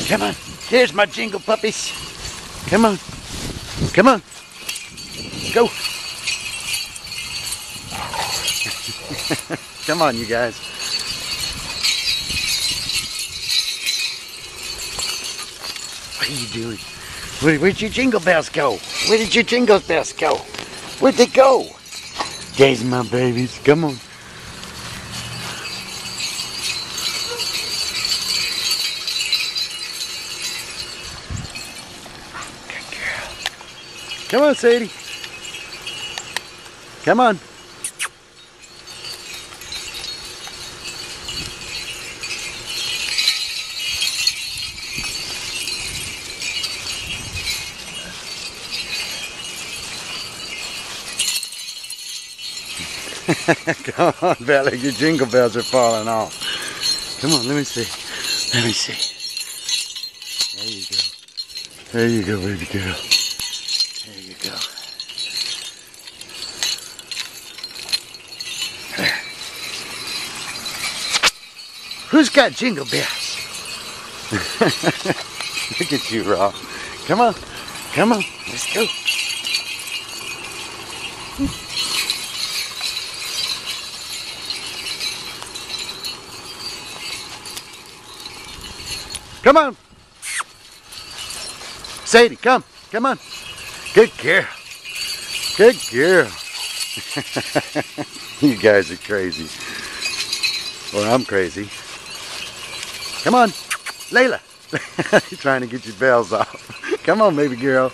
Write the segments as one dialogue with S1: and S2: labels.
S1: Come on. There's my jingle puppies. Come on. Come on. Go. Come on, you guys. What are you doing? Where'd your jingle bells go? Where did your jingle bells go? Where'd they go? There's my babies. Come on. Good girl. Come on, Sadie. Come on. Come on, Bella, your jingle bells are falling off. Come on, let me see. Let me see. There you go. There you go, baby girl. There you go. There. Who's got jingle bells? Look at you, Rob. Come on. Come on. Let's go. Come on. Sadie, come. Come on. Good girl. Good girl. You guys are crazy. Well, I'm crazy. Come on. Layla. You're trying to get your bells off. Come on, baby girl.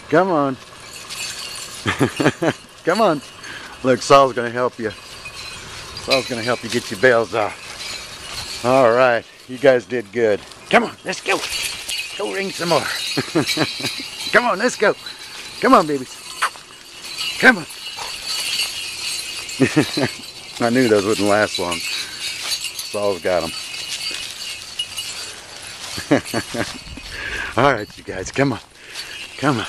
S1: Come on. Come on. Look, Saul's going to help you. Saul's going to help you get your bells off. All right. You guys did good. Come on, let's go. Go ring some more. Come on, let's go. Come on, babies. Come on. I knew those wouldn't last long. Saul's got them. All right, you guys, come on. Come on.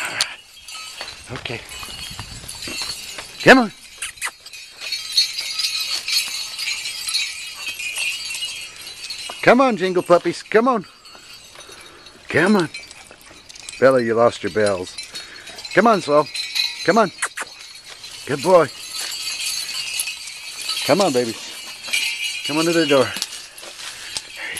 S1: All right. Okay. Come on. Come on, jingle puppies. Come on. Come on. Bella, you lost your bells. Come on, Saul. Come on. Good boy. Come on, babies. Come on to the door. There you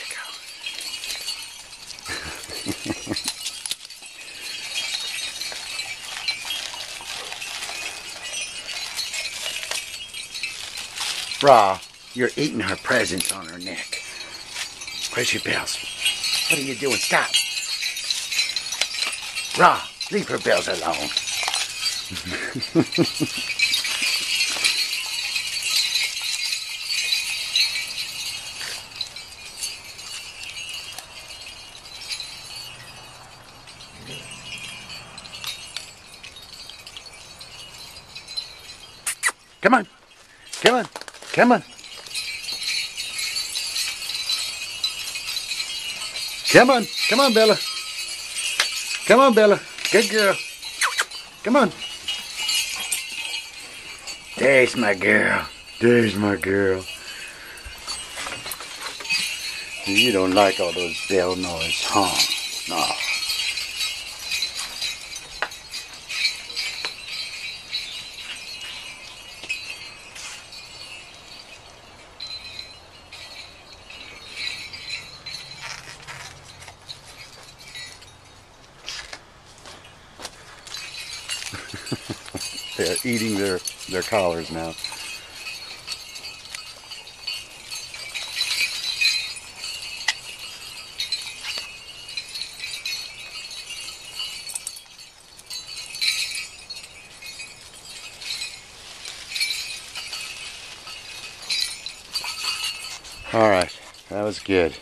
S1: go. Raw, you're eating her presents on her neck. Where's your bells? What are you doing? Stop. Raw, leave her bells alone. Come on. Come on. Come on. Come on. Come on, Bella. Come on, Bella. Good girl. Come on. There's my girl. There's my girl. You don't like all those bell noise, huh? No. They're eating their collars now. All right, that was good.